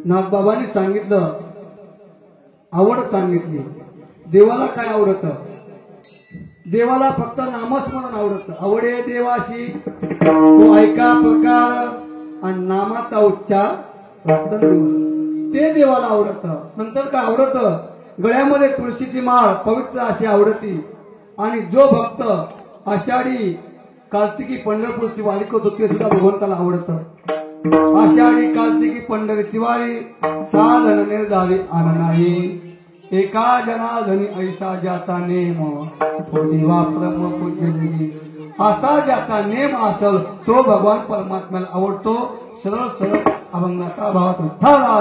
नाथबाबांनी सांगितलं, आवड सांगितली. देवाला काय आवडतं? देवाला फक्त नामस्मरण आवडतं. आवडे देवाशी तो ऐका प्रकार आणि नामाचा उच्चार रात्रंदिवस, ते देवाला आवडतं. नंतर काय आवडतं? गळ्यामध्ये तुळशीची माळ पवित्र अशी आवडती. आणि जो भक्त आषाढी कार्तिकी पंढरपूरची वारी करतो ते सुद्धा भगवंताला आवडतं. आषाढी कार्तिकी पंढरीची वारी साधन निर्धारी आन नाही. एका जनार्दनी ऐसा ज्याचा नेम तो देवा परम पूज्य. असा ज्याचा नेम असेल तो भगवान परमात्म्याला आवडतो. सरळ सरळ अभंगाचा भावात उठाला.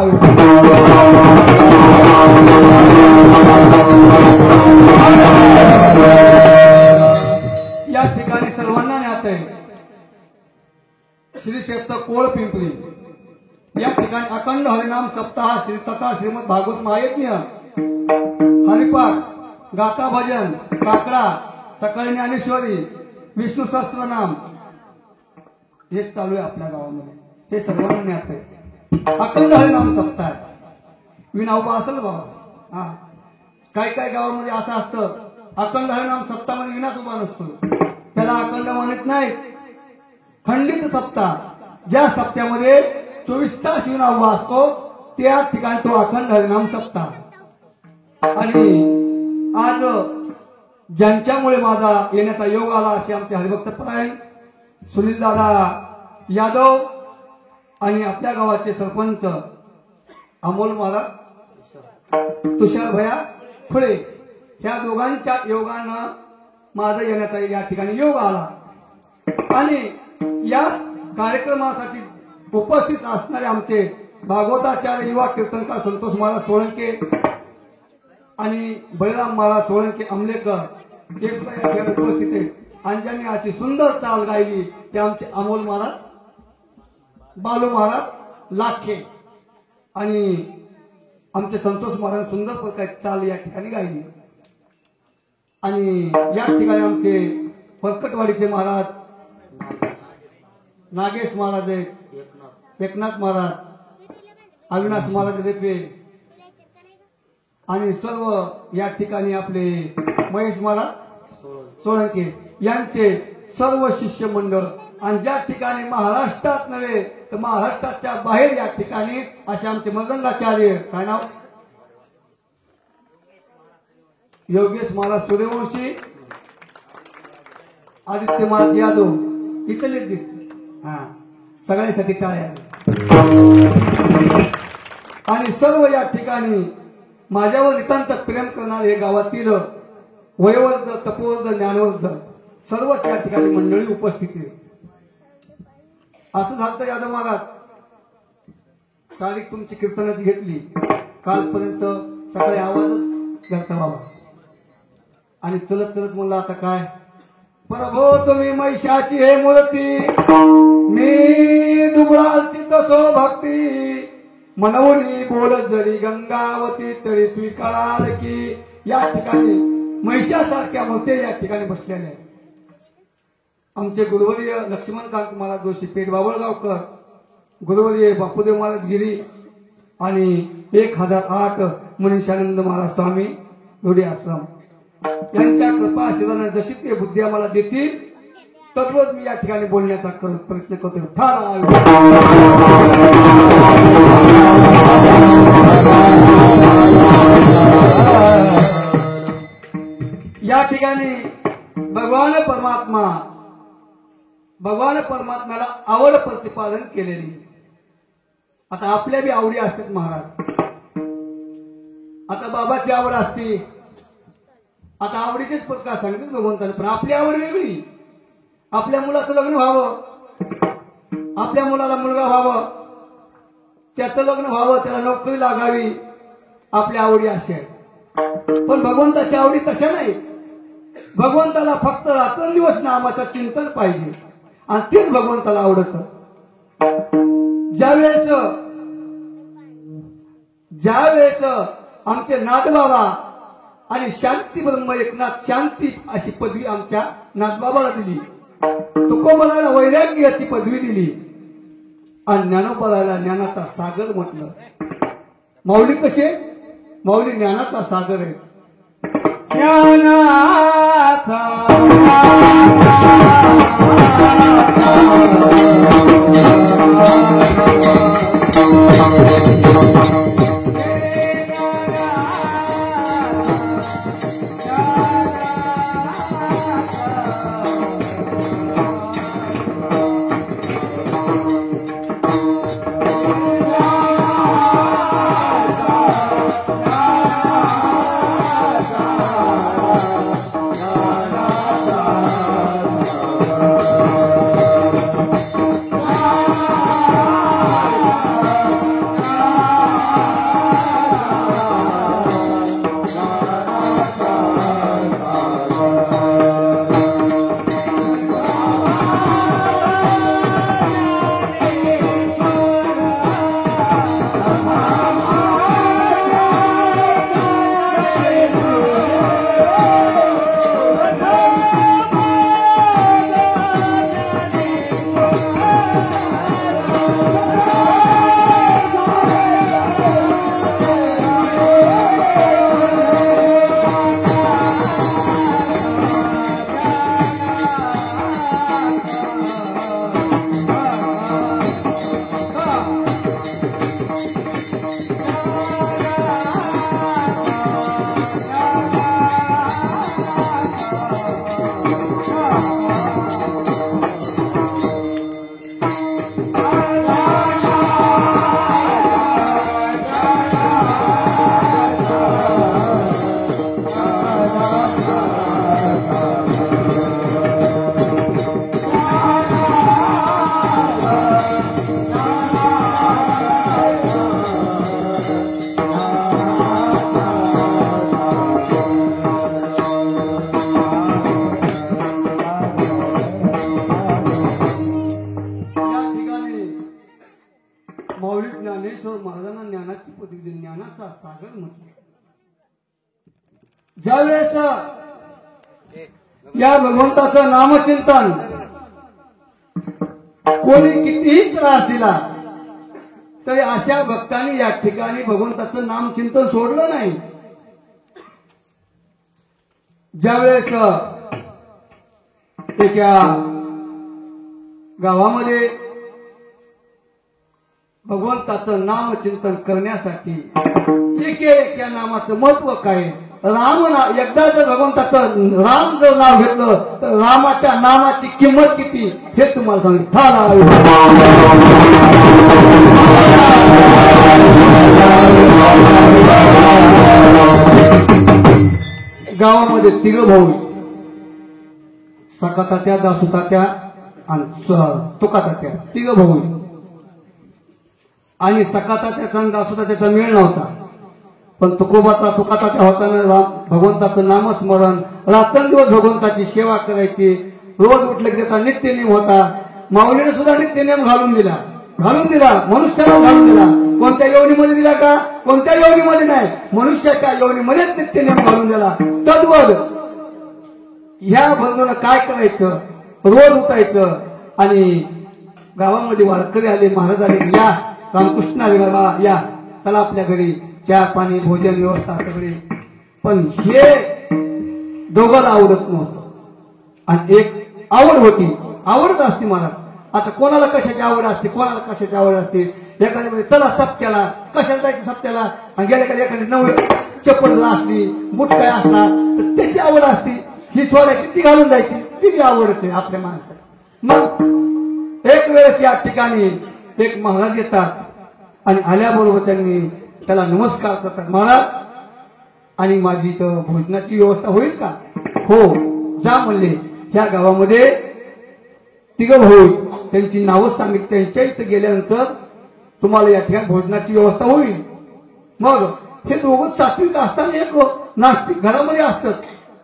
या ठिकाणी सर्वांना ज्ञात आहे श्री क्षेत्र कोळ पिंपरी. या ठिकाणी अखंड हरिनाम सप्ताह श्री तथा श्रीमद भागवत महायज्ञ, हरिपाठ, गाथा भजन, काकडा, सकाळी ज्ञानेश्वरी, विष्णू सहस्त्रनाम हेच चालू आहे आपल्या गावामध्ये. हे सर्वांना ज्ञात आहे. अखंड हरिनाम सप्ताह विना उभा असेल बाबा. हा, काय काय गावामध्ये असं असतं, अखंड हरिनाम सप्ताहामध्ये विनाच उभा नसतो. त्याला अखंड म्हणत नाहीत, खंडित सप्ताह. ज्या सप्त्यामध्ये 24 तास विना उभा असतो त्या ठिकाणी तो अखंड हरिनाम सप्ताह. आणि आज ज्यांच्यामुळे माझा येण्याचा योग आला असे आमचे हरिभक्त परायण सुनील दादा यादव आणि आपल्या गावाचे सरपंच अमोल महाराज, तुषार भया खुळे, ह्या दोघांच्या योगानं माझा येण्याचा या ठिकाणी योग आला. आणि या कार्यक्रमासाठी उपस्थित असणारे आमचे भागवताचार्य युवा कीर्तनकार संतोष महाराज सोळंके आणि बळीराम महाराज सोळंके अमलेकर हे सुद्धा या ठिकाणी उपस्थित आहेत. आणि ज्यांनी अशी सुंदर चाल गायली ते आमचे अमोल महाराज, बालू महाराज लाखे आणि आमचे संतोष महाराज सुंदर प्रकारे चाल या ठिकाणी गायली. आणि या ठिकाणी आमचे परकटवाडीचे महाराज नागेश महाराज आहेत, एकनाथ महाराज, अविनाश महाराज देपे आणि सर्व या ठिकाणी आपले महेश महाराज सोळंके यांचे सर्व शिष्य मंडळ. आणि ज्या ठिकाणी महाराष्ट्रात नव्हे तर महाराष्ट्राच्या बाहेर या ठिकाणी असे आमचे मृदंगाचार्य, काय नाव, योगेश महाराज सूर्यवंशी, आदित्य महाराज यादव इथले दिसते. हा, सगळ्यांसाठी टाळ्या. आणि सर्व या ठिकाणी माझ्यावर नितांत प्रेम करणारे हे गावातील वयोवर्ध, तपोवर्ध, ज्ञानवर्ध सर्वच या ठिकाणी मंडळी उपस्थित आहे. असं झालं यादव महाराज, तारीख तुमची कीर्तनाची घेतली, कालपर्यंत सकाळी आवाजच करता बाबा. आणि चलत चलत म्हणलं आता काय, प्रभो तुम्ही महिषाची हे मूर्ती, मी दुबळाची तसो भक्ती, मनवनी बोलत जरी गंगावती तरी स्वीकाराल की. या ठिकाणी महिषासारख्या मूर्ती या ठिकाणी बसलेल्या आहेत. आमचे गुरुवर्य लक्ष्मणकांत महाराज जोशी पेठ बाबळगावकर, गुरुवर्य बापूदेव महाराज गिरी आणि 1008 मनीषानंद महाराज स्वामी लोढी आश्रम यांच्या कृपा आशीर्वादाने जशी ते बुद्धी आम्हाला देतील तद्वत मी या ठिकाणी बोलण्याचा प्रयत्न करतो. या ठिकाणी भगवान परमात्म्याला आवड प्रतिपादन केलेली. आता आपल्या बी आवडी असतात महाराज. आता बाबाची आवड असते, आता आवडीचेच प्रकार सांगितले भगवंताने, पण आपली आवड वेगळी. आपल्या मुलाचं लग्न व्हावं, आपल्या मुलाला मुलगा व्हावं, त्याचं लग्न व्हावं, त्याला नोकरी लागावी, आपल्या आवडी अशा आहेत. पण भगवंताच्या आवडी तशा नाही. भगवंताला फक्त रात्रंदिवस नामाचं चिंतन पाहिजे आणि तेच भगवंताला आवडतं. ज्यावेळेस आमचे नाथबाबा आणि शांती ब्रह्म एकनाथ शांती अशी पदवी आमच्या नाथबाबाला दिली, तुकोबाला वैराग्याची पदवी दिली आणि ज्ञानोबाला ज्ञानाचा सागर म्हटलं. माऊली कसे? माऊली ज्ञानाचा सागर आहे. ज्ञानाचा माऊली ज्ञानेश्वर महाराजांना ज्ञानाची पदवी दिली, ज्ञानाचा सागर म्हटलं. ज्यावेळेस या भगवंताचं नामचिंतन कोणी कितीही त्रास दिला तरी अशा भक्तांनी या ठिकाणी भगवंताचं नामचिंतन सोडलं नाही. ज्यावेळेस एका गावामध्ये भगवंताचं नामचिंतन करण्यासाठी एक या नामाचं महत्व काय? राम नाव, एकदा जर भगवंताचं राम जर नाव घेतलं तर रामाच्या नामाची किंमत किती हे तुम्हाला सांगितलं. गावामध्ये तिघ भाऊ, सकातात्या, दासुतात्या आणि तुकातात्या, तिघ भाऊ. आणि सकातात्याचा आणि दासुतात्याचा मेळ नव्हता, पण तुकातात्या होताना भगवंताचं नामस्मरण, रात्रंदिवस भगवंताची सेवा करायची. रोज उठले की त्याचा नित्यनेम होता. माऊलीने सुद्धा नित्यनेम घालून दिला, मनुष्याला घालून दिला. कोणत्या योनीमध्ये दिला का? कोणत्या योनीमध्ये नाही, मनुष्याच्या योनीमध्येच नित्यनेम घालून दिला. तद्वत ह्या भगवान काय करायचं? रोज उठायचं आणि गावामध्ये वारकरी आले, महाराज आले, या रामकृष्ण आले, बाबा या, चला आपल्या घरी, चहा पाणी भोजन व्यवस्था सगळी. पण हे दोघांना आवडत नव्हतं. आणि एक आवड होती, आवडच असते महाराज. आता कोणाला कशाची आवड असते, कोणाला कशाची आवड असते. एखाद्या मध्ये चला सप्त्याला, कशाला जायचं सप्त्याला, आणि गेल्या का एखादी नवी चप्पल असली, बूट काय असला तर त्याची आवड असते. ही सोडायची, ती घालून जायची, ती बी आवडच आहे आपल्या माणसाला. मग एक वेळेस या ठिकाणी एक महाराज येतात आणि आल्याबरोबर त्यांनी त्याला नमस्कार करतात. महाराज, आणि माझी इथं भोजनाची व्यवस्था होईल का? हो, जा म्हणले. ह्या गावामध्ये तिघ भाऊ, त्यांची नावं सांगितली. त्यांच्या इथं गेल्यानंतर तुम्हाला या ठिकाणी भोजनाची व्यवस्था होईल. मग हे दोघं सात्विक असताना एक नास्तिक घरामध्ये असतात.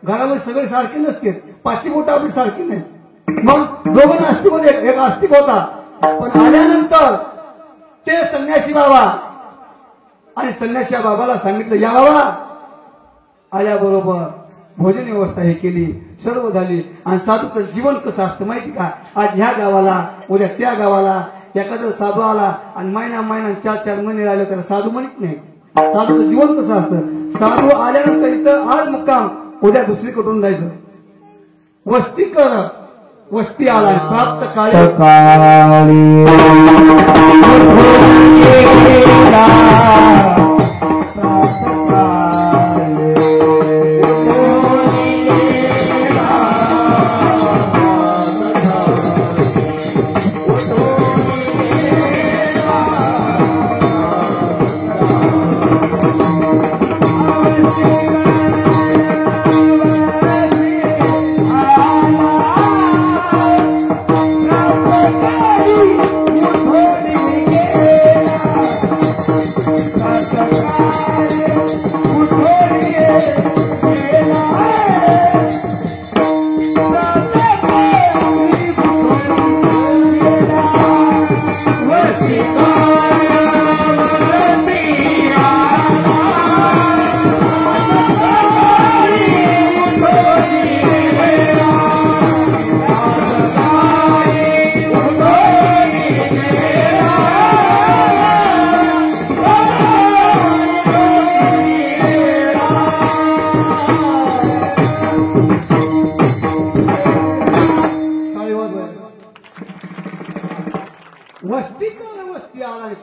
घरामध्ये सगळे सारखे नसते, पाचवी बोट आपली सारखी नाही. मग दोघं नास्तिक होते, एक आस्तिक होता. पण आल्यानंतर ते संन्यासी बाबा, आणि संन्यासी बाबाला सांगितलं, या बाबा. आल्याबरोबर भोजन व्यवस्था हे केली, सर्व झाली. आणि साधूचं जीवन कसं असतं माहिती का? आज ह्या गावाला, उद्या त्या गावाला एखादा साधू आला आणि महिना 4 महिने राहिले तर साधू म्हणत नाही. साधूचं जीवन कसं असतं, साधू आल्यानंतर इथं आज मुक्काम, उद्या दुसरीकडून जायचं. वस्ती कर, वस्ती आलाय प्राप्त काळी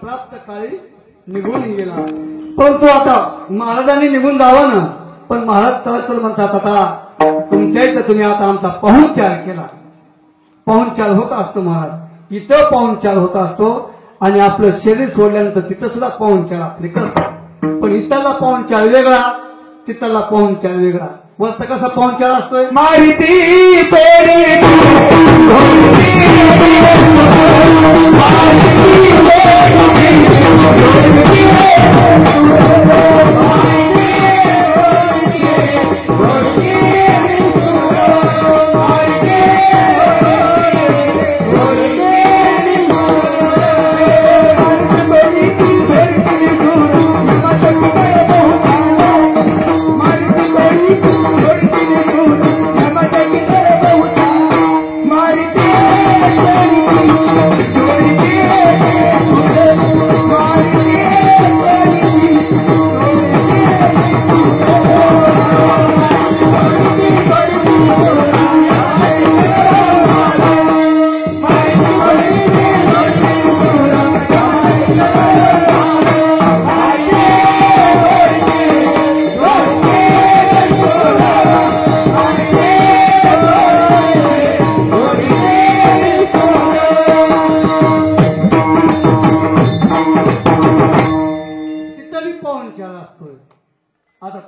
प्राप्त काळी निघून गेला. परंतु आता महाराजांनी निघून जावं ना, पण महाराज तर म्हणतात आता तुमच्या इथं तुम्ही आता आमचा पाहुणचार केला. पाहुणचार होत असतो महाराज, इथं पाहुणचार होत असतो आणि आपलं शरीर सोडल्यानंतर तिथं सुद्धा पाहुणचार आपले करतात. पण इथला पाहुणचार वेगळा, तिथला पाहुणचार वेगळा. वरचा कसा पाहुणचार असतोय, माहिती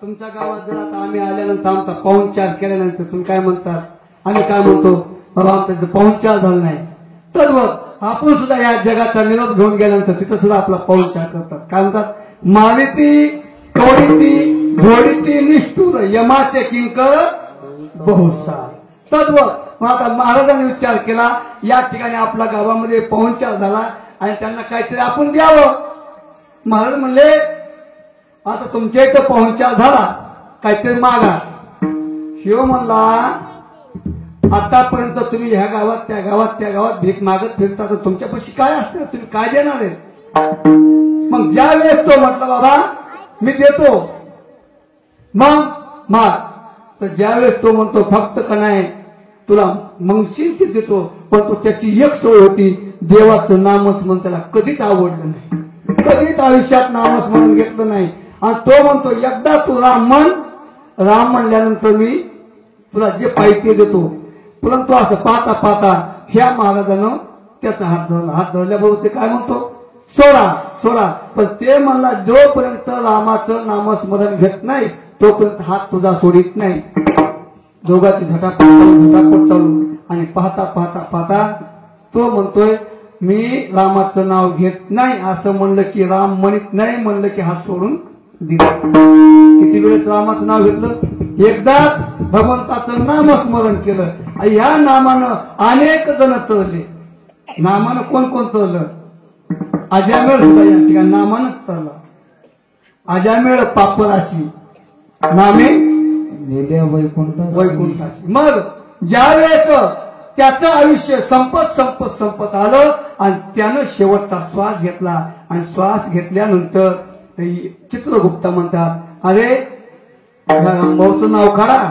तुमच्या गावात जर आता आम्ही आल्यानंतर आमचा पाहुणचार केल्यानंतर तुम्ही काय म्हणतात, आम्ही काय म्हणतो, बाबा आमचा तिथे पाहुणचार झाला नाही. तर आपण सुद्धा या जगाचा निरोप घेऊन गेल्यानंतर तिथं सुद्धा आपला पाहुणचार करतात. काय म्हणतात, मारिती कवडीती झोडीती निष्ठुर यमाचे किंकर बहुसार. तद्वत आता महाराजांनी विचार केला, या ठिकाणी आपल्या गावामध्ये पाहुणचार झाला आणि त्यांना काहीतरी आपण द्यावं. महाराज म्हणले आता तुमच्या इथं पाहुणचार झाला, काहीतरी मागा. शिव म्हणला आतापर्यंत तुम्ही ह्या गावात त्या गावात त्या गावात भीक मागत फिरता, तर तुमच्यापाशी काय असणार, तुम्ही काय देणार आहे. मग ज्या वेळेस तो म्हटला बाबा मी देतो, मग माग, तर ज्या वेळेस तो म्हणतो फक्त का नाही तुला मंगशील ते देतो, पण तो त्याची एक सोय होती, देवाचं नामस्मरण त्याला कधीच आवडलं नाही, कधीच आयुष्यात नामस्मरण घेतलं नाही. आणि तो म्हणतो एकदा तू राम म्हण, राम म्हणल्यानंतर मी तुला जे पाहिजे ते देतो. परंतु असं पाहता पाहता ह्या महाराजानं त्याचा हात धरला. हात धरल्याबरोबर ते काय म्हणतो, सोडा सोडा. पण ते म्हणला जोपर्यंत रामाचं नामस्मरण घेत नाही तोपर्यंत हात तुझा सोडित नाही. दोघाची झटापट चालू आणि पाहता पाहता पाहता तो म्हणतोय मी रामाचं नाव घेत नाही असं म्हणलं की राम म्हणत नाही, म्हणलं की हात सोडून दिला. किती वेळेस रामाचं नाव घेतलं, एकदाच भगवंताचं नामस्मरण केलं. या नामानं अनेक जण तरले. नामानं कोण कोण तरलं, अजामेळ सुद्धा या ठिकाणी नामानं तरला. अजामेळ पापराशी नामे वैकुंठाशी. मग ज्या वेळेस त्याचं आयुष्य संपत आलं आणि त्यानं शेवटचा श्वास घेतला आणि श्वास घेतल्यानंतर चित्रगुप्त म्हणतात, अरे ह्या रामभाऊचं नाव काढा.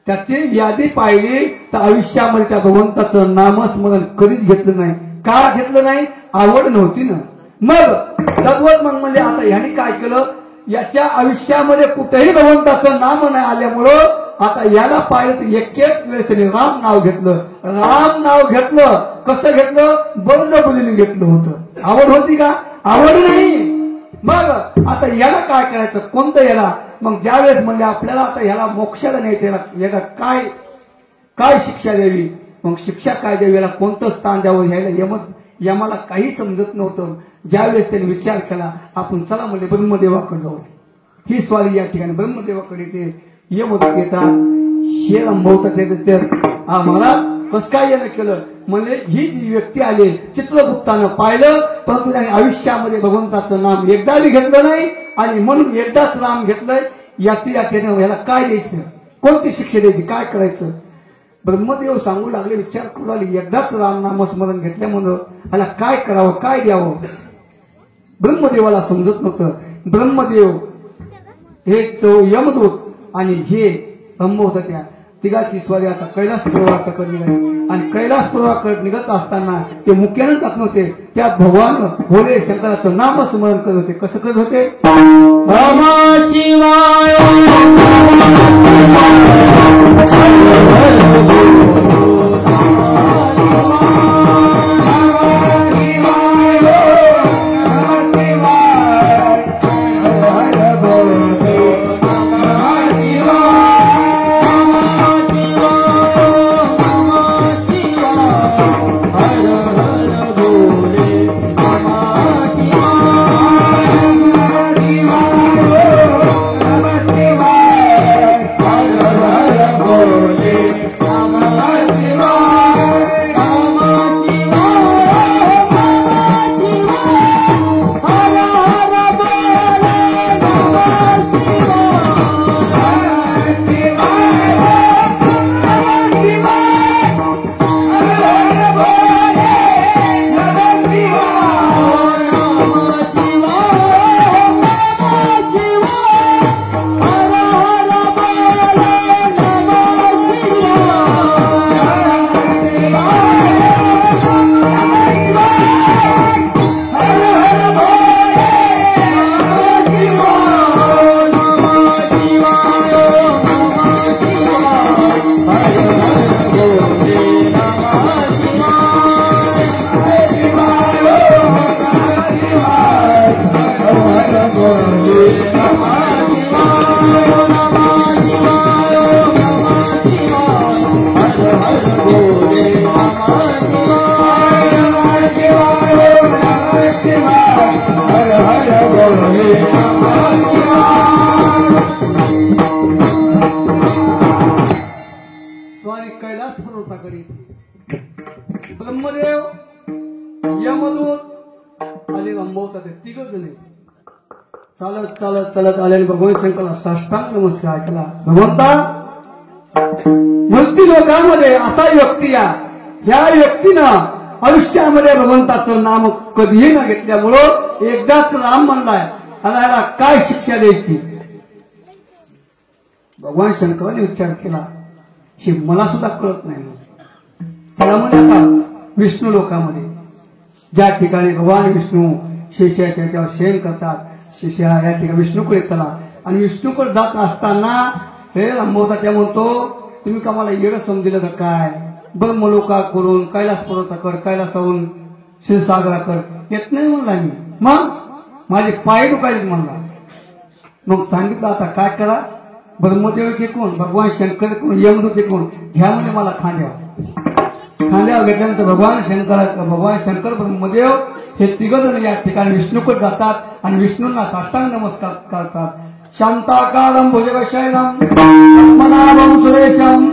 त्याची यादी पाहिली तर आयुष्यामध्ये त्या भगवंताचं नामस्मरण कधीच घेतलं नाही. का घेतलं नाही? आवड नव्हती ना. मग तद्वत मग म्हणजे आता ह्याने काय केलं, याच्या आयुष्यामध्ये कुठेही भगवंताचं नाम नाही आल्यामुळं आता याला पाहिलं तर एकेच वेळेस त्याने राम नाव घेतलं. राम नाव घेतलं. कसं घेतलं? बळजबरीने घेतलं होतं. आवड होती का? आवड नाही. मग आता याला काय करायचं? कोणतं याला? मग ज्यावेळेस म्हणजे आपल्याला आता याला मोक्षाला न्यायचं, याला काय काय शिक्षा द्यावी, मग शिक्षा काय द्यावी, याला कोणतं स्थान द्यावं, ह्याला यमाला काही समजत नव्हतं. ज्यावेळेस त्यांनी विचार केला, आपण चला म्हणजे ब्रह्मदेवाकडे जाऊ. ही स्वारी या ठिकाणी ब्रह्मदेवाकडे ते यमदूत येतात. हे अनुभवतात महाराज कसं काय यानं केलं म्हणजे ही जी व्यक्ती आली चित्रगुप्तानं पाहिलं, परंतु त्याने आयुष्यामध्ये भगवंताचं नाम एकदाही घेतलं नाही आणि म्हणून एकदाच नाम घेतलंय. याची याने याला काय द्यायचं, कोणती शिक्षा द्यायची, काय करायचं? ब्रह्मदेव सांगू लागले, विचार करू लागले, एकदाच राम नामस्मरण घेतल्यामुळं ह्याला काय करावं, काय द्यावं? ब्रह्मदेवाला समजत नव्हतं. ब्रह्मदेव हे यमदूत आणि हे होतं त्या तिघाची स्वारी आता कैलास पर्वताकडे निघाली. आणि कैलास पर्वताकडे निघत असताना ते मुख्यानं जात नव्हते, त्यात भगवान भोले शंकराचं नामस्मरण करत होते. कसं करत होते? नमः शिवाय ब्रह्मदेव यमदूत आले रंभवतात. तिघच जण चालत चालत चालत आल्याने भगवान शंकरला साष्टांग नमस्कार केला. भगवंता, मृत्यू लोकांमध्ये असा व्यक्ती या व्यक्तीनं आयुष्यामध्ये भगवंताचं नाम कधीही न घेतल्यामुळं एकदाच राम म्हणलाय, आता याला काय शिक्षा द्यायची? भगवान शंकराने विचार केला, हे मला सुद्धा कळत नाही. चला म्हणजे आता विष्णू लोकामध्ये ज्या ठिकाणी भगवान विष्णू शेषाच्यावर शयन करतात, शेषा या ठिकाणी विष्णूकडे चला. आणि विष्णूकडे जात असताना हे रंभवता त्या म्हणतो, तुम्ही का मला येडं समजलं का काय? ब्रह्मलोकाकडून कैलास पर्वताकडे, कैलासाहून क्षीरसागराकडे येत नाही म्हणला मी. मग माझे पाय दुखायलेत म्हणला. मग सांगितलं आता काय करा, ब्रह्मदेव के कोण, भगवान शंकर कोण, यमदूत कोण, घ्या म्हणजे मला खांद्यावर घेतल्यानंतर भगवान शंकर ब्रह्मदेव हे तिघजण या ठिकाणी विष्णूकडे जातात आणि विष्णूंना साष्टांग नमस्कार करतात. शांताकारं भुजगशयनं पद्मनाभं सुरेशं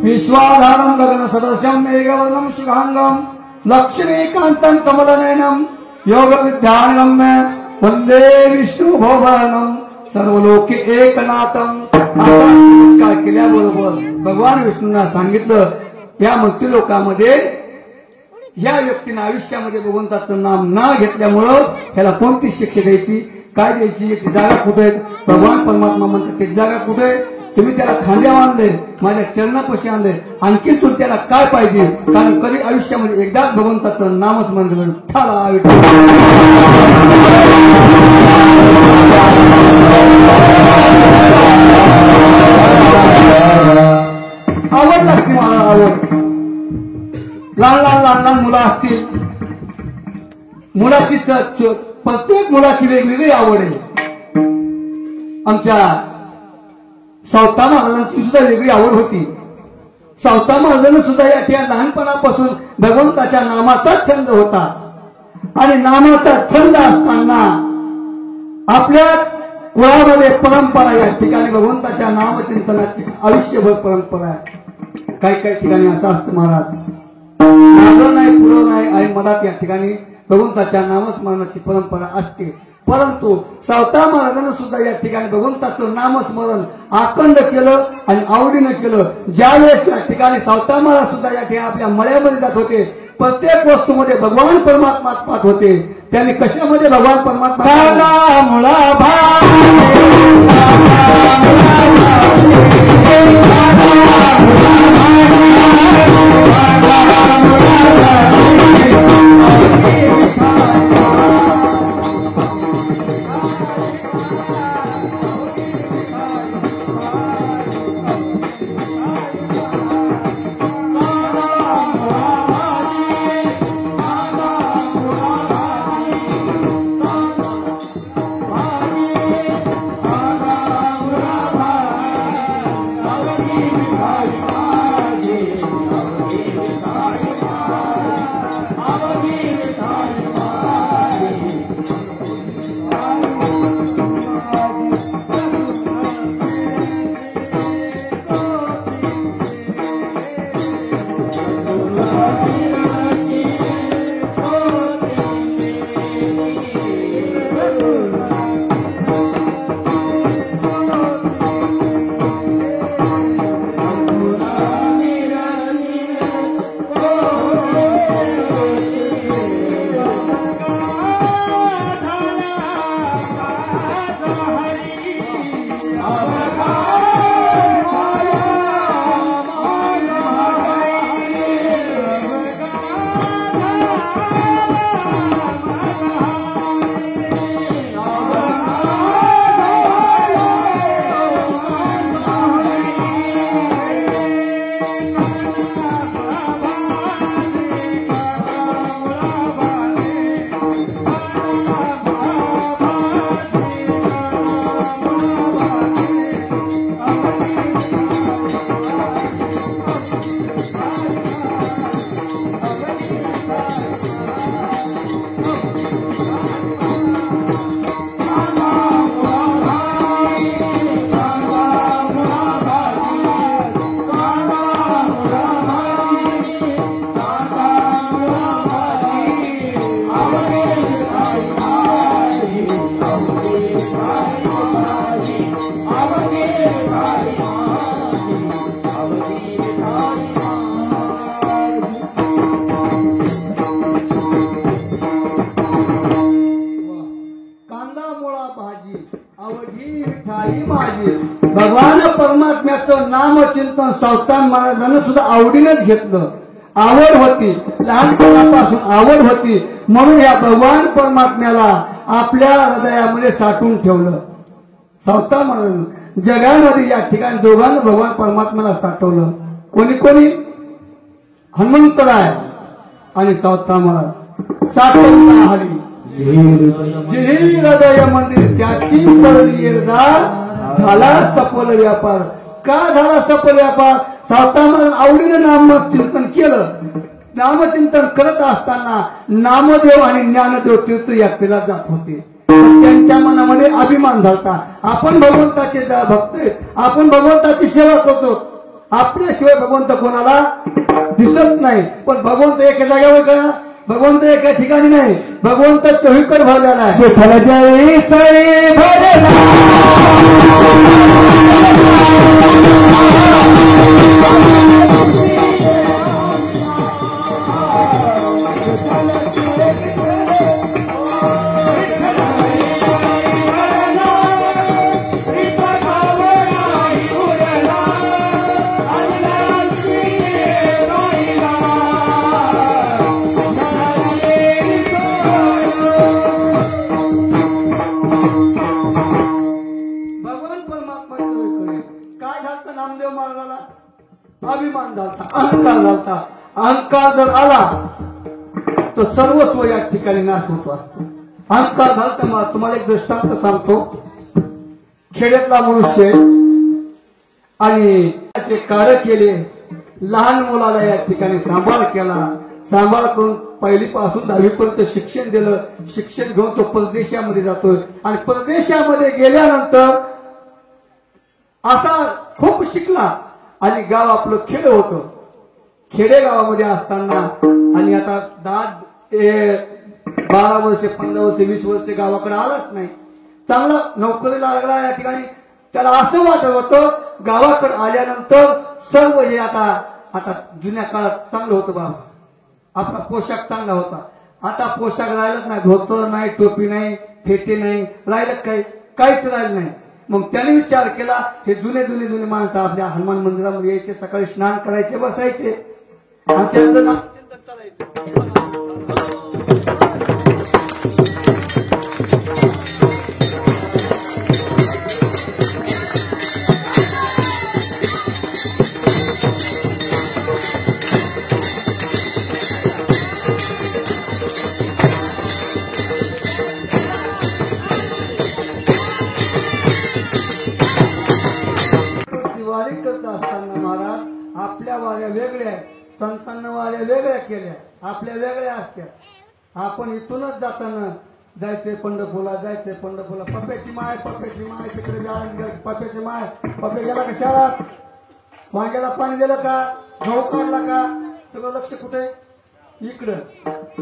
विश्वाधारं गगनसदृशं मेघवर्णं शुभांगं लक्ष्मीकान्तं कमलनयनं योगविद्यानगम्य वंदे विष्णु भवनं सर्वलोके एकनाथं. असा नमस्कार केल्याबरोबर भगवान विष्णूंना सांगितलं, या मृत्यू लोकामध्ये या व्यक्तीनं आयुष्यामध्ये भगवंताचं नाम न घेतल्यामुळं ह्याला कोणती शिक्षा द्यायची? काय द्यायची, याची जागा कुठे आहे? भगवान परमात्मा म्हणतात ते जागा कुठे आहे? तुम्ही त्याला खांद्यावर आणले, माझ्या चरणापाशी आणले, आणखी तू त्याला काय पाहिजे? कारण कधी आयुष्यामध्ये एकदाच भगवंताचं नामच म्हणलं विठ्ठला विठ्ठल. आवड लागते मला, आवड. लहान लहान लहान लहान मुलं असतील, मुलाची प्रत्येक मुलाची वेगवेगळी आवड आहे. आमच्या सावता महाराजांची सुद्धा वेगळी आवड होती. सावता महाराजांना सुद्धा या ठिकाणी लहानपणापासून भगवंताच्या नामाचा छंद होता आणि नामाचा छंद असताना आपल्याच कुळामध्ये परंपरा, या ठिकाणी भगवंताच्या नामचिंतनाची आयुष्यभर परंपरा आहे. काही ठिकाणी असं असतं महाराज, मागं नाही पुढं नाही आणि मधात या ठिकाणी भगवंताच्या नामस्मरणाची परंपरा असते. परंतु सावता महाराजांना सुद्धा या ठिकाणी भगवंताचं नामस्मरण अखंड केलं आणि आवडीनं केलं. ज्यावेळेस या ठिकाणी सावता महाराज सुद्धा या ठिकाणी आपल्या मळ्यामध्ये जात होते, प्रत्येक वस्तूमध्ये भगवान परमात्मा पाहत होते. त्यांनी कशामध्ये भगवान परमात्मा भगवान परमात्म्याचं नामचिंतन सावता महाराजांना सुद्धा आवडीनच घेतलं. आवड होती, लहानपणापासून आवड होती, म्हणून या भगवान परमात्म्याला आपल्या हृदयामध्ये साठवून ठेवलं. सावता महाराज जगामध्ये या ठिकाणी दोघांना भगवान परमात्म्याला साठवलं. कोणी हनुमंतराय आणि सावता महाराज साठवता हरी जे हृदय मंदिर त्याची सरली येजा झाला सफल व्यापार. का झाला सफल व्यापार? सावता महाराज आवडीनं नामचिंतन केलं. नामचिंतन करत असताना नामदेव आणि ज्ञानदेव तीर्थयात्रेला जात होते. त्यांच्या मनामध्ये अभिमान झाला, आपण भगवंताचे भक्त आहेत, आपण भगवंताची सेवा करतो, आपल्याशिवाय भगवंत कोणाला दिसत नाही. पण भगवंत एका जागेवर करा, भगवंत एका ठिकाणी नाही, भगवंत चोहीकडे भरलेला आहे. अभिमान झालता, अहंकार झालता. अहंकार जर आला तर सर्वस्व या ठिकाणी नाश होतो असतो. अहंकार झालता. मग तुम्हाला एक दृष्टांत सांगतो. खेड्यातला मनुष्य आणि त्याचे कार्य केले. लहान मुलाला या ठिकाणी सांभाळ केला. सांभाळ करून पहिलीपासून 10वी पर्यंत शिक्षण दिलं. शिक्षण घेऊन तो परदेशामध्ये जातोय आणि परदेशामध्ये गेल्यानंतर असा खूप शिकला आणि गाव आपलं खेड होतं. खेडेगावामध्ये असताना आणि आता 12 वर्ष 15 वर्ष 20 वर्ष गावाकडे आलाच नाही. चांगला नोकरीला लागला. या ठिकाणी त्याला असं वाटत होतं गावाकडे आल्यानंतर सर्व हे आता जुन्या काळात चांगलं होतं बाबा. आपला पोशाख चांगला होता. आता पोशाख राहिलाच नाही. धोतर नाही, टोपी नाही, फेटे नाही, राहिलं काहीच राहिलं नाही. मग त्याने विचार केला हे जुने माणसं आपल्या हनुमान मंदिरामध्ये यायचे, सकाळी स्नान करायचे, बसायचे आणि त्यांचं नाम चिंतन चालायचं. आपल्या वाऱ्या वेगळ्या, संतांना वाऱ्या वेगळ्या केल्या, आपल्या वेगळ्या असत्या. आपण इथूनच जाताना जायचंय पंढरपूरला, जायचंय पंढरपूरला. पप्प्याची माय तिकडे पप्प्याची माय. पप्प्या गेला का शाळात, वांग्याला पाणी दिलं का, गहू काढला का, सगळं लक्ष कुठे इकडं.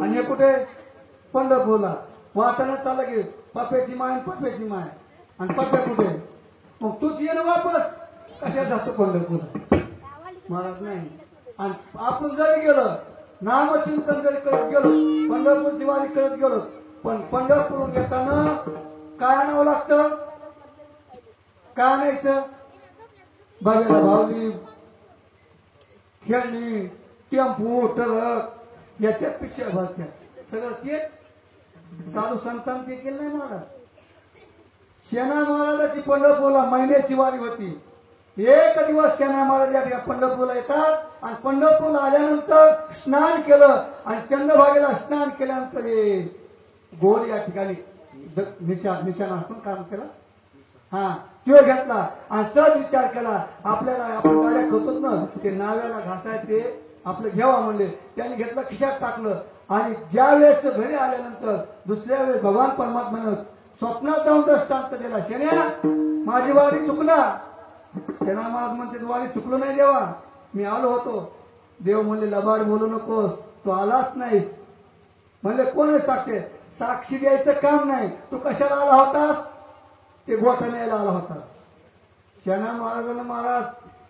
आणि हे कुठे पंढरपूरला. वाटाणा चाललं की पप्प्याची माय आणि पप्प्या कुठे. मग तूच ये ना वापस. कशा जातो पंढरपूरला. महाराज नाही. आणि आपण जरी गेलो नामचिंतन जरी करत गेलो, पंढरपूरची वारी करत गेलो, पण पंढरपूर घेताना काय आणावं लागतं, काय आणायचं. बघायला भावली, खेळणी, टेम्पो, ट्रक याच्या पिशव्या भरत्या. सगळं तेच. साधू संतांनी ते केलं नाही महाराज. शेणा महाराजाची पंढरपूरला महिन्याची वारी होती. एक दिवस शेणा महाराज या ठिकाणी पंढरपूरला येतात आणि पंढरपूरला आल्यानंतर स्नान केलं आणि चंद्रभागेला स्नान केल्यानंतर गोड या ठिकाणी निशाण असतो काम केलं. तो घेतला आणि सहज विचार केला आपल्याला आपण गाड्या करतो ना ते नाव्याला घासाय ते आपलं घ्यावा म्हणले. त्यांनी घेतलं खिशात टाकलं आणि ज्या वेळेस घरी आल्यानंतर दुसऱ्या वेळेस भगवान परमात्म्यानं स्वप्नात जाऊन दृष्टांत दिला. शेण्या माझी वारी चुकला. शेणा महाराज म्हणते वारी चुकलो नाही देवा, मी आलो होतो. देव म्हणले लबाड बोलू नकोस, तू आलाच नाहीस. म्हणले कोण आहे साक्षी. साक्षी द्यायचं काम नाही. तू कशाला आला होतास, ते गोठा न्यायला आला होतास. शेणा महाराजांना महाराज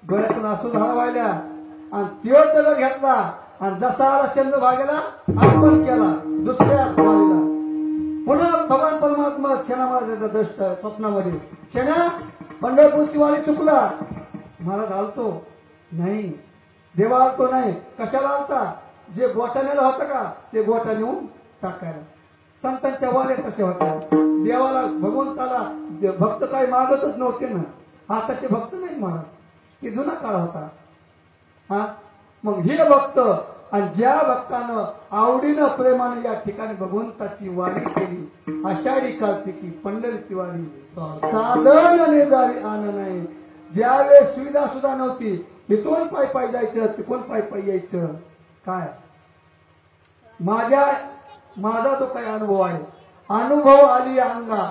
डोळ्यातून आसू धावायला आणि त्यो त्याला घेतला आणि जसा आला चंद्रभागेला अर्पण केला. दुसऱ्या वारीला पुन्हा भगवान परमात्मा शेणा महाराजाचा दृष्ट स्वप्नामध्ये. शेणा पंढरपूरची वारी चुकला. महाराज आलतो नाही, देवा आलतो नाही. कशाला आलता, जे गोठा नेला होता का ते गोठा नेऊन टाकायला. संतांच्या वाऱ्या तसे होत्या. देवाला भगवंताला भक्त काही मागतच नव्हते ना. आताचे भक्त नाही महाराज, ते जुना काळ होता. मग हे भक्त आणि ज्या भक्तानं आवडीनं प्रेमानं या ठिकाणी भगवंताची वारी केली, आषाढी कार्तिकी पंढरीची वारी साधन निर्धारी आण नाही. ज्यावेळेस सुविधा सुद्धा नव्हती, इथून पायी जायचं, तिथून पायी यायचं. काय माझा जो काही अनुभव आहे, अनुभव आली अंगा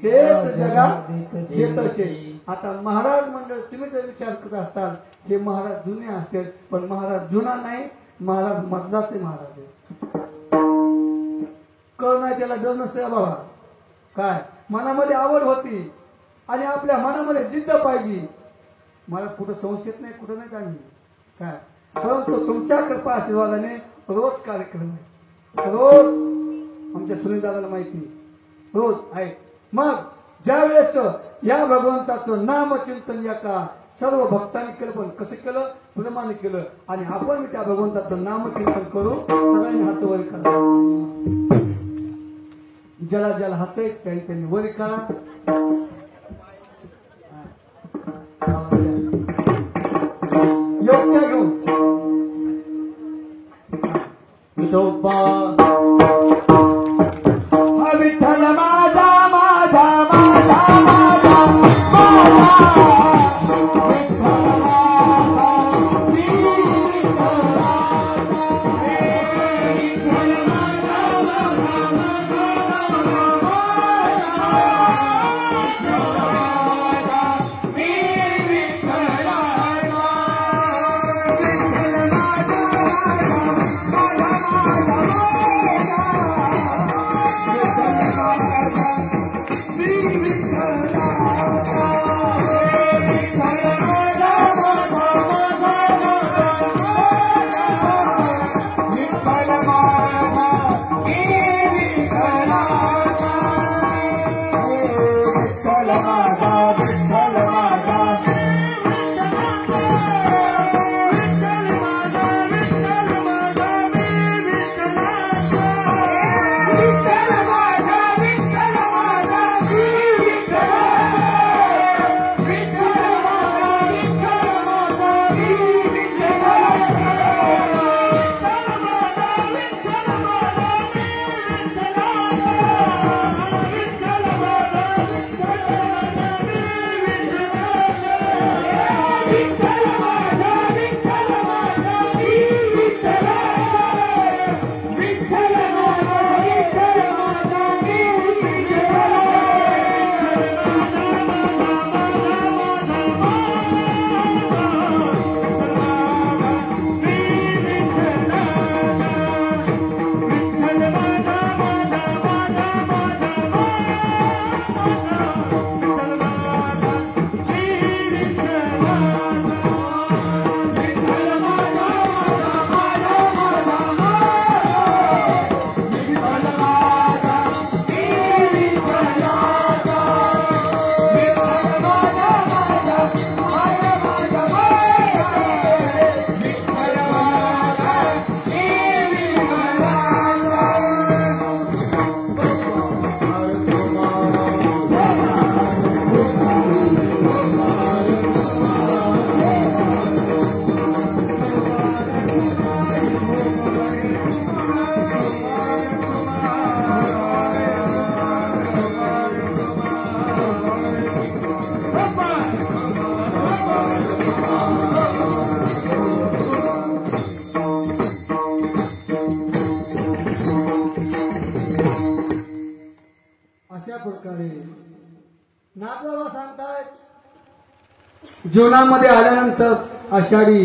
हेच जगात येतसे. आता महाराज मंडळ तुम्ही जर विचार करत असताल हे महाराज जुने असतील, पण महाराज जुना नाही, महाराज मर्दाचे महाराज आहे. कळ नाही त्याला डर नसते बाबा. काय मनामध्ये आवड होती आणि आपल्या मनामध्ये जिद्द पाहिजे. महाराज कुठं संस्थेत नाही, कुठं नाही काही काय, परंतु तुमच्या कृपा आशीर्वादाने रोज कार्यक्रम आहे. रोज आमच्या सुनील दादाला माहिती रोज आहे. मग ज्या वेळेस या भगवंताचं नामचिंतन या का सर्व भक्तांनी केलं, पण कसं केलं, प्रेमाने केलं. आणि आपण त्या भगवंताचं नामचिंतन करू. सगळ्यांनी हात वर करा. ज्याला ज्याला हात आहेत त्यांनी वर करा. योगच्या घेऊन विठोबा हा विठ्ठल माझा माझा माझा माझा माझा अशा प्रकारे नागबाबा सांगतायत जीवनामध्ये आल्यानंतर आषाढी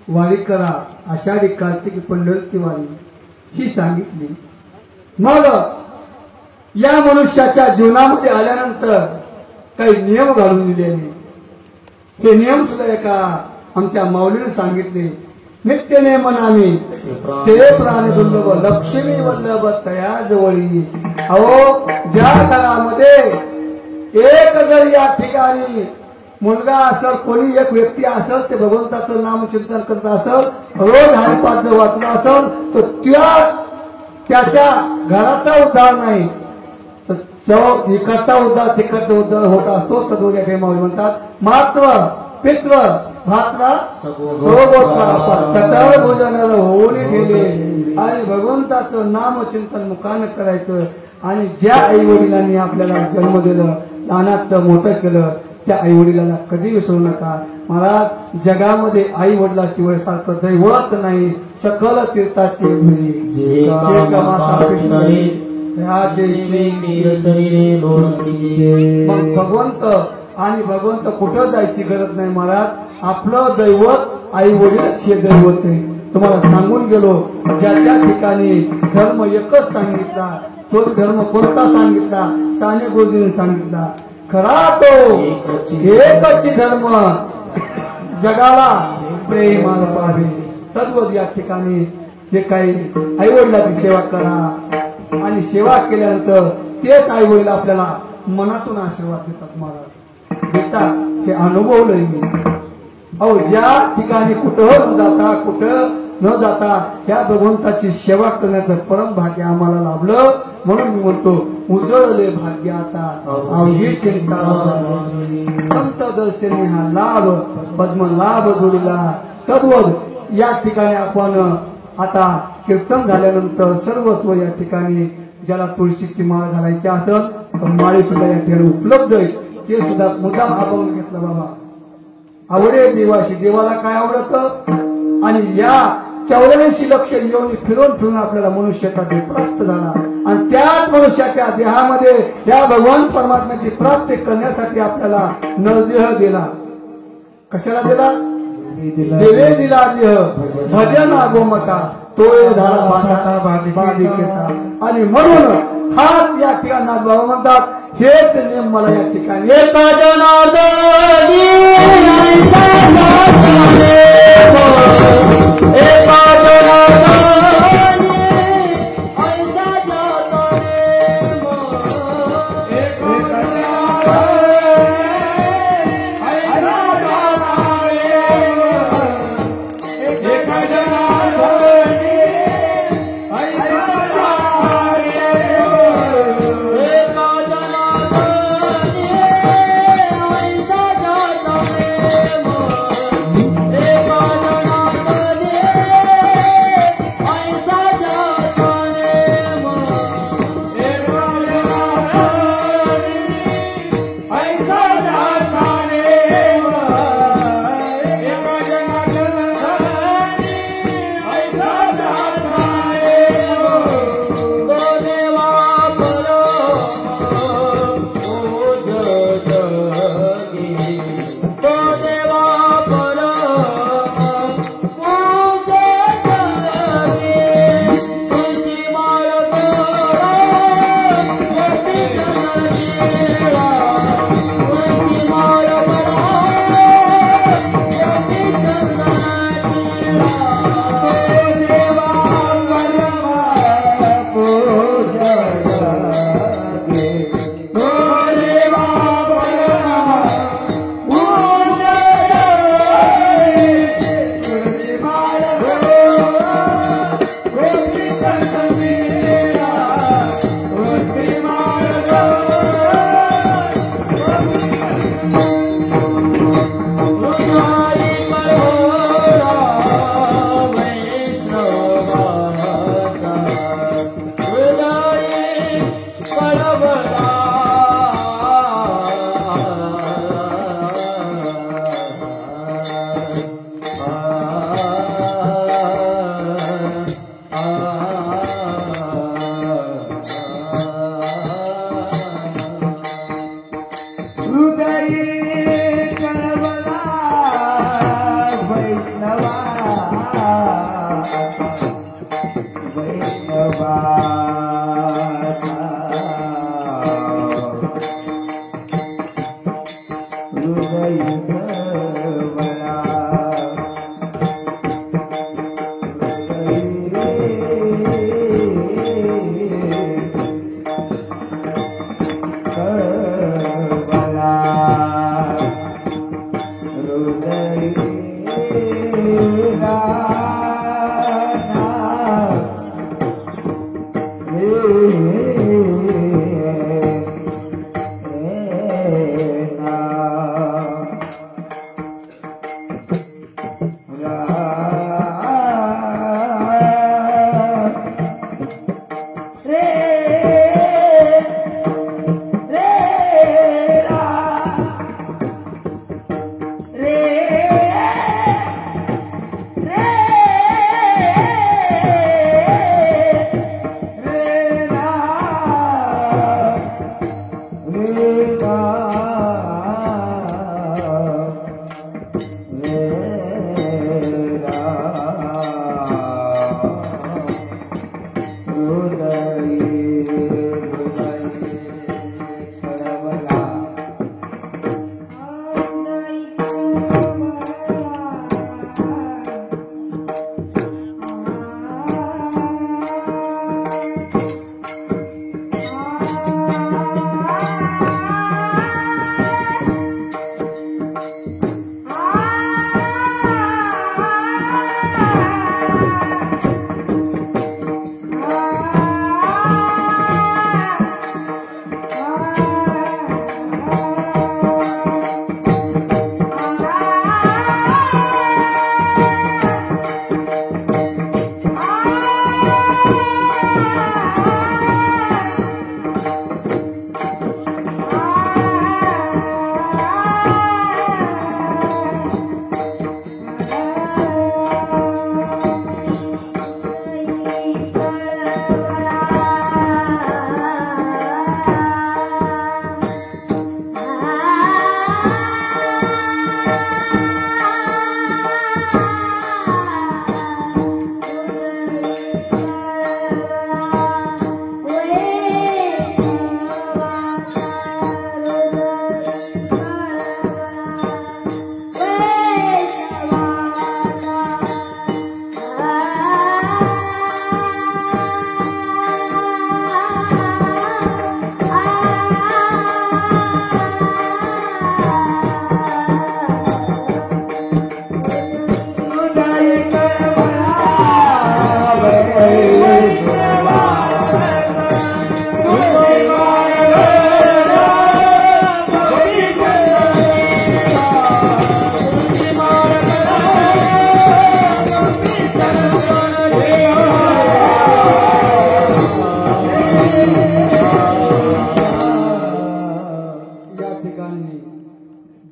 वारी करा, आषाढी कार्तिकी पंढरीची वारी ही सांगितली. मग या मनुष्याच्या जीवनामध्ये आल्यानंतर काही नियम घालून दिलेले. हे नियम सुद्धा एका आमच्या माऊलीने सांगितले. नित्य नेमनाने ते प्राण दुर्लभ लक्ष्मी वल्लभ तया जवळी. अहो ज्या घरामध्ये एक जर या ठिकाणी मुलगा असेल, कोणी एक व्यक्ती असेल, ते भगवंताचं नाम चिंतन करत असेल, रोज हरिपाठ जर वाचला असेल, तर त्याच्या घराचा उद्धार नाही, तर इकडचा उद्धार तिकडचा उद्धार होत असतो. तर या काही माऊली म्हणतात मात्र पित्र भात्रा छतर भोजनाला होऊन ठेवले आणि भगवंताचं नाम चिंतन मुखानं करायचं. आणि ज्या आई वडिलांनी आपल्याला जन्म दिलं, लहानाचं मोठं केलं, त्या आई वडिलांना कधी विसरू नका. महाराज जगामध्ये आई वडिलाशिवाय सारखं दैवत नाही. सकल तीर्थाची मग भगवंत आणि भगवंत कुठं जायची गरज नाही महाराज. आपलं दैवत आई वडीलच हे दैवत आहे. तुम्हाला सांगून गेलो, ज्याच्या ठिकाणी धर्म एकच सांगितला, तो धर्म कोणता सांगितला? साने गुरुजींनी सांगितला. खरा तो एकच धर्म जगाला प्रेमाला पाहावे. तद्वत या ठिकाणी जे काही आई वडिलाची सेवा करा आणि सेवा केल्यानंतर तेच आई वडील आपल्याला मनातून आशीर्वाद देतात महाराज, देतात. हे अनुभवलंय मी. अहो ज्या ठिकाणी कुठं न जाता या भगवंताची सेवा करण्याचं परम भाग्य आम्हाला लाभलं. म्हणून मी म्हणतो उजळले भाग्य आता अवघी चिंता. संत दर्शनी हा लाभ पद्म लाभ जोडला. तद्वत या ठिकाणी आपण आता कीर्तन झाल्यानंतर सर्वस्व या ठिकाणी ज्याला तुळशीची माळ घालायची असेल तर माळी सुद्धा या ठिकाणी उपलब्ध आहे ते सुद्धा मुद्दाम आबवून घेतलं बाबा आवडे देवाशी देवाला काय आवडतं आणि या 84 लक्ष येऊन फिरून आपल्याला मनुष्याचा देह प्राप्त झाला आणि त्याच मनुष्याच्या देहामध्ये या भगवान परमात्म्याची प्राप्ती करण्यासाठी आपल्याला नरदेह दिला कशाला दिला देवे दिला देह भजन आगोमता तो झाला बाधिकेचा आणि म्हणून हाच या ठिकाणी नाथबाबा म्हणतात हेच नेम मला या ठिकाणी एका जनार्दनी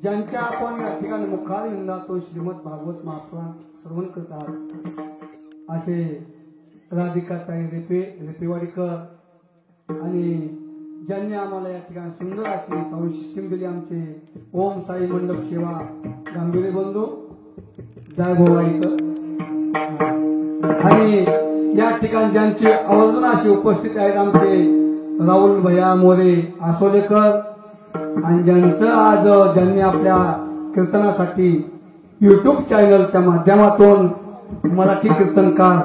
ज्यांच्या आपण या ठिकाणी मुखारविंदातून श्रीमद भागवत महापुराण श्रवण करत आहात असे राधिकाताई रेपेवाडीकर आणि ज्यांनी आम्हाला या ठिकाणी सुंदर अशी साऊंड सिस्टीम दिली आमचे ओम साई मंडप सेवा गांभीर्य बंधू जायभवाडीकर आणि या ठिकाणी ज्यांचे आवर्जून असे उपस्थित आहेत आमचे राहुल भैया मोरे आसोलेकर आणि ज्यांचं आज ज्यांनी आपल्या कीर्तनासाठी युट्यूब चॅनलच्या माध्यमातून मराठी कीर्तनकार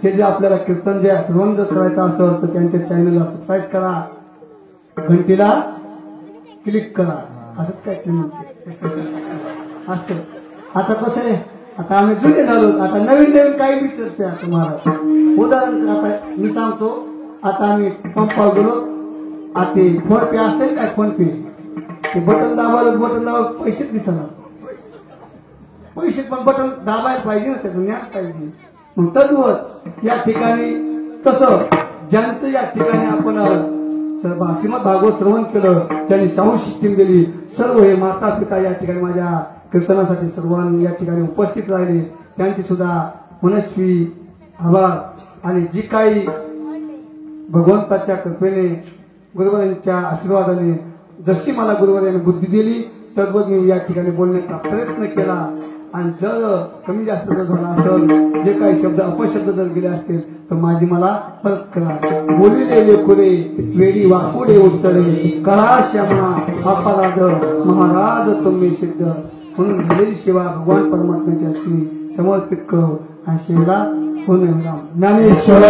हे जे आपल्याला कीर्तन जे श्रवण जर करायचं असेल तर त्यांच्या चॅनलला सबस्क्राईब करा, घंटीला क्लिक करा असं काय असतं. आता कसं आहे, आता आम्ही जुने झालो, आता नवीन नवीन काही विचारते तुम्हाला. उदाहरण आता मी सांगतो, आता आम्ही पंपावर गेलो, आता ते फोन पे असते काय, फोन पे ते बटन दाबायला पैसेच दिसणार, पैसे पण बटन दाबायला पाहिजे ना, त्याचं ज्ञान पाहिजे. मग तद्वत या ठिकाणी तसं ज्यांचं या ठिकाणी आपण श्रीमद भागवत श्रवण केलं, त्यांनी साऊंड सिस्टीम दिली, सर्व हे माता पिता या ठिकाणी माझ्या कीर्तनासाठी सर्वांनी या ठिकाणी उपस्थित राहिले, त्यांची सुद्धा मनस्वी आभार. आणि जी काही भगवंताच्या कृपेने गुरुवारांच्या आशीर्वादाने जशी मला गुरुवारांनी बुद्धी दिली तद्वत मी या ठिकाणी बोलण्याचा प्रयत्न केला. आणि जर कमी जास्त जर झाला असेल, जे काही शब्द अपशब्द जर गेले असतील तर माझी मला परत करा. बोलिले लेकुरे वेळी वाकुडे उत्तरे कळा श्यामा अपराध महाराज तुम्ही सिद्ध म्हणून झालेली सेवा भगवान परमात्म्याच्या श्री समर्पित करू. आणि शिवला पुनराम ज्ञानेश्वर